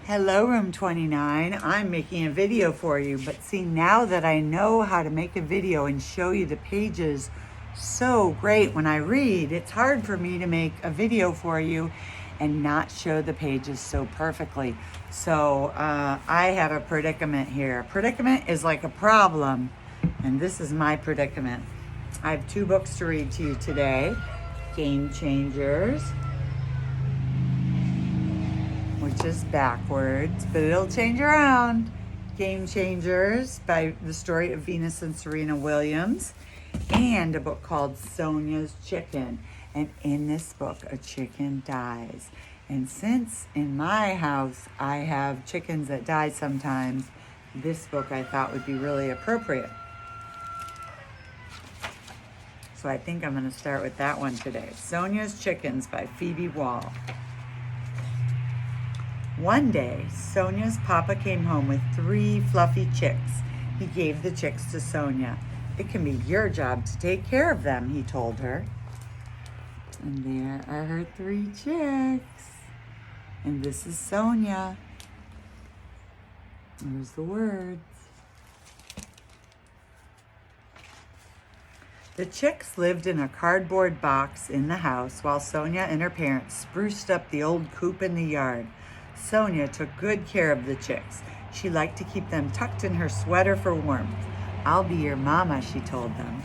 Hello, Room 29. I'm making a video for you, but see, now that I know how to make a video and show you the pages so great when I read, it's hard for me to make a video for you and not show the pages so perfectly. So I have a predicament here. A predicament is like a problem, and this is my predicament. I have two books to read to you today. Game Changers, which is backwards, but it'll change around. Game Changers by the story of Venus and Serena Williams, and a book called Sonya's Chicken. And in this book, a chicken dies. And since in my house I have chickens that die sometimes, this book I thought would be really appropriate. So I think I'm going to start with that one today. Sonya's Chickens by Phoebe Wall. One day, Sonya's papa came home with 3 fluffy chicks. He gave the chicks to Sonya. It can be your job to take care of them, he told her. And there are her 3 chicks. And this is Sonya. There's the words. The chicks lived in a cardboard box in the house while Sonya and her parents spruced up the old coop in the yard. Sonya took good care of the chicks. She liked to keep them tucked in her sweater for warmth. I'll be your mama, she told them.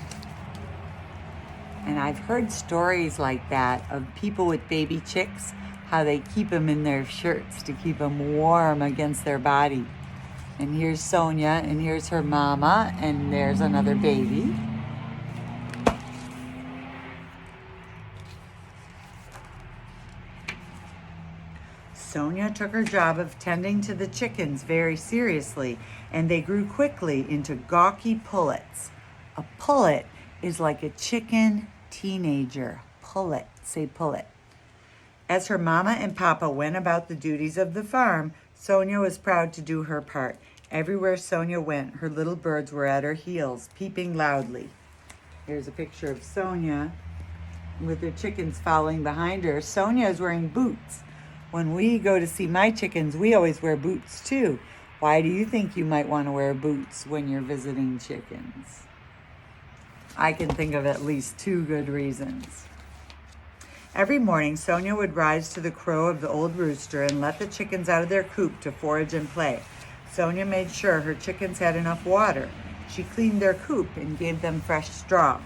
And I've heard stories like that of people with baby chicks, how they keep them in their shirts to keep them warm against their body. And here's Sonya, and here's her mama, and there's another baby. Sonya took her job of tending to the chickens very seriously, and they grew quickly into gawky pullets. A pullet is like a chicken teenager. Pullet, say pullet. As her mama and papa went about the duties of the farm, Sonya was proud to do her part. Everywhere Sonya went, her little birds were at her heels, peeping loudly. Here's a picture of Sonya with her chickens following behind her. Sonya is wearing boots. When we go to see my chickens, we always wear boots too. Why do you think you might want to wear boots when you're visiting chickens? I can think of at least 2 good reasons. Every morning, Sonya would rise to the crow of the old rooster and let the chickens out of their coop to forage and play. Sonya made sure her chickens had enough water. She cleaned their coop and gave them fresh straw.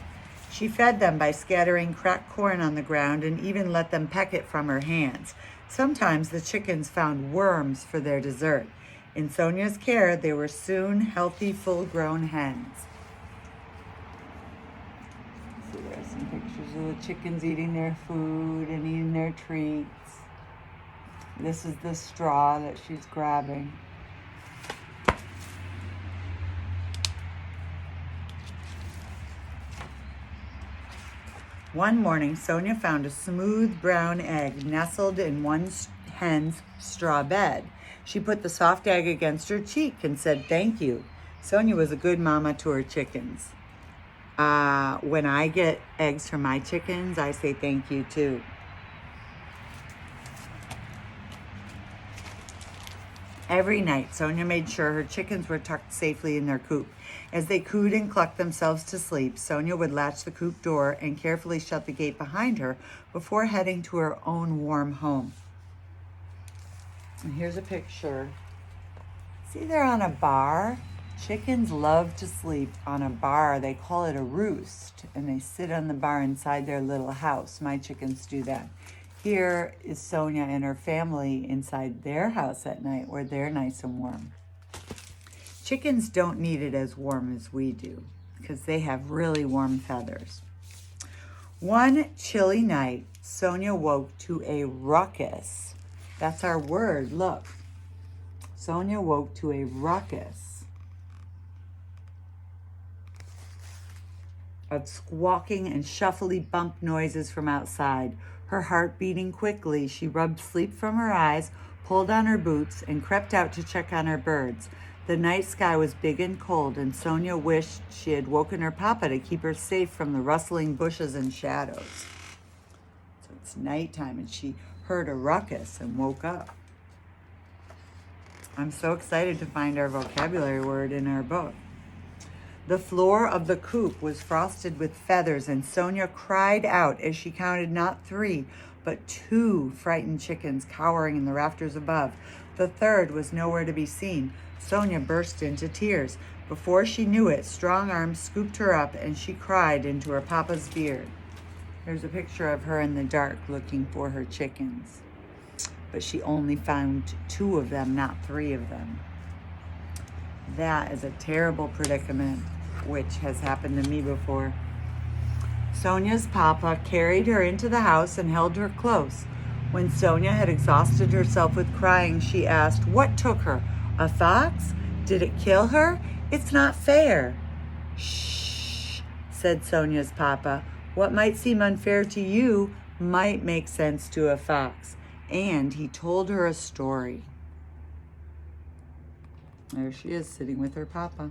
She fed them by scattering cracked corn on the ground and even let them peck it from her hands. Sometimes the chickens found worms for their dessert. In Sonya's care, they were soon healthy, full-grown hens. So there's some pictures of the chickens eating their food and eating their treats. This is the straw that she's grabbing. One morning, Sonya found a smooth brown egg nestled in one hen's straw bed. She put the soft egg against her cheek and said, "Thank you." Sonya was a good mama to her chickens. When I get eggs from my chickens, I say thank you too. Every night, Sonya made sure her chickens were tucked safely in their coop. As they cooed and clucked themselves to sleep, Sonya would latch the coop door and carefully shut the gate behind her before heading to her own warm home. And here's a picture. See, they're on a bar. Chickens love to sleep on a bar. They call it a roost, and they sit on the bar inside their little house. My chickens do that. Here is Sonya and her family inside their house at night where they're nice and warm. Chickens don't need it as warm as we do because they have really warm feathers. One chilly night, Sonya woke to a ruckus. That's our word, look. Sonya woke to a ruckus of squawking and shuffly bump noises from outside. Her heart beating quickly, she rubbed sleep from her eyes, pulled on her boots, and crept out to check on her birds. The night sky was big and cold, and Sonya wished she had woken her papa to keep her safe from the rustling bushes and shadows. So it's nighttime, and she heard a ruckus and woke up. I'm so excited to find our vocabulary word in our book. The floor of the coop was frosted with feathers, and Sonya cried out as she counted not 3, but 2 frightened chickens cowering in the rafters above. The third was nowhere to be seen. Sonya burst into tears. Before she knew it, strong arms scooped her up, and she cried into her papa's beard. There's a picture of her in the dark looking for her chickens. But she only found 2 of them, not 3 of them. That is a terrible predicament, which has happened to me before. Sonya's papa carried her into the house and held her close. When Sonya had exhausted herself with crying, she asked, "What took her? A fox? Did it kill her? It's not fair." "Shh," said Sonya's papa. "What might seem unfair to you might make sense to a fox." And he told her a story. There she is, sitting with her papa.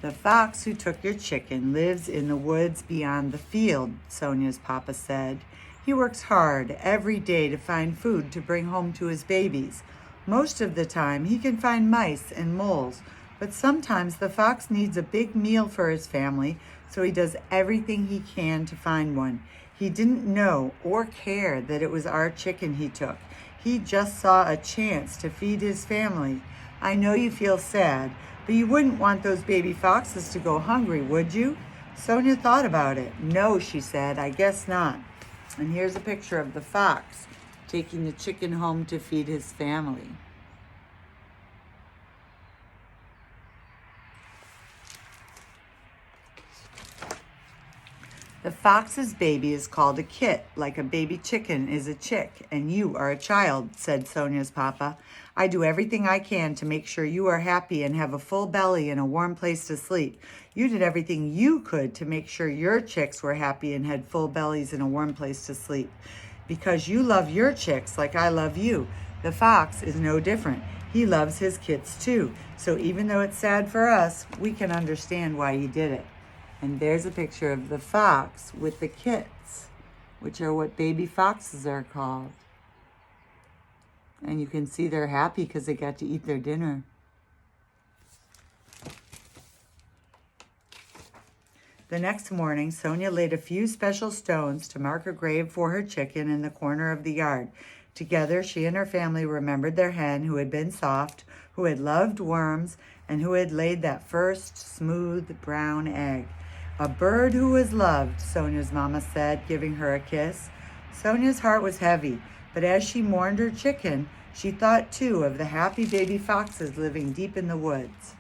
"The fox who took your chicken lives in the woods beyond the field," Sonya's papa said. "He works hard every day to find food to bring home to his babies. Most of the time, he can find mice and moles, but sometimes the fox needs a big meal for his family, so he does everything he can to find one. He didn't know or care that it was our chicken he took. He just saw a chance to feed his family. I know you feel sad, but you wouldn't want those baby foxes to go hungry, would you?" Sonya thought about it. "No," she said, "I guess not." And here's a picture of the fox taking the chicken home to feed his family. "The fox's baby is called a kit, like a baby chicken is a chick, and you are a child," said Sonya's papa. "I do everything I can to make sure you are happy and have a full belly and a warm place to sleep. You did everything you could to make sure your chicks were happy and had full bellies and a warm place to sleep. Because you love your chicks like I love you. The fox is no different. He loves his kits too. So even though it's sad for us, we can understand why he did it." And there's a picture of the fox with the kits, which are what baby foxes are called. And you can see they're happy because they got to eat their dinner. The next morning, Sonya laid a few special stones to mark a grave for her chicken in the corner of the yard. Together, she and her family remembered their hen who had been soft, who had loved worms, and who had laid that first smooth brown egg. "A bird who was loved," Sonya's mama said, giving her a kiss. Sonya's heart was heavy, but as she mourned her chicken, she thought too of the happy baby foxes living deep in the woods.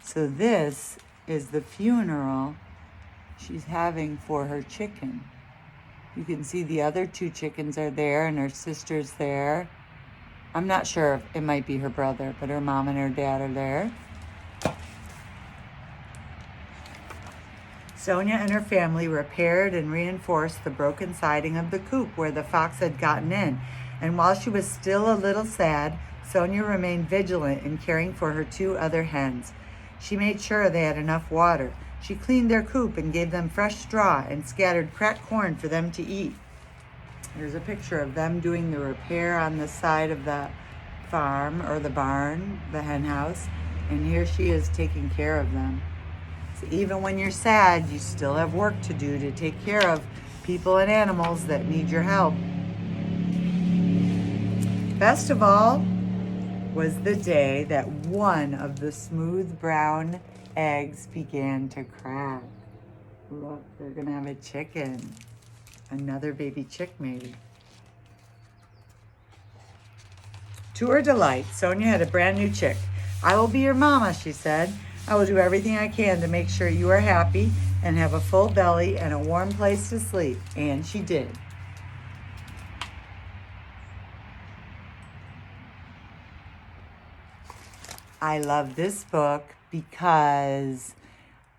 So this is the funeral she's having for her chicken. You can see the other 2 chickens are there and her sister's there. I'm not sure, it might be her brother, but her mom and her dad are there. Sonya and her family repaired and reinforced the broken siding of the coop where the fox had gotten in. And while she was still a little sad, Sonya remained vigilant in caring for her 2 other hens. She made sure they had enough water. She cleaned their coop and gave them fresh straw and scattered cracked corn for them to eat. There's a picture of them doing the repair on the side of the farm or the barn, the hen house. And here she is taking care of them. So even when you're sad, you still have work to do to take care of people and animals that need your help. Best of all was the day that one of the smooth brown eggs began to crack. Look, they're gonna have a chicken. Another baby chick maybe. To her delight, Sonya had a brand new chick. "I will be your mama," she said. "I will do everything I can to make sure you are happy and have a full belly and a warm place to sleep." And she did. I love this book because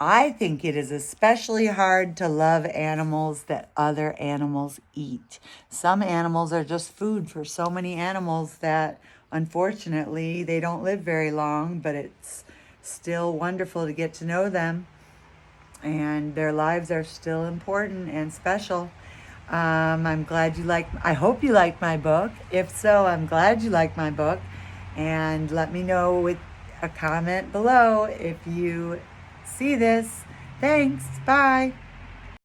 I think it is especially hard to love animals that other animals eat. Some animals are just food for so many animals that unfortunately they don't live very long, but it's still wonderful to get to know them and their lives are still important and special. I'm glad you like, I hope you like my book. If so, I'm glad you like my book. And let me know with a comment below if you see this. Thanks. Bye.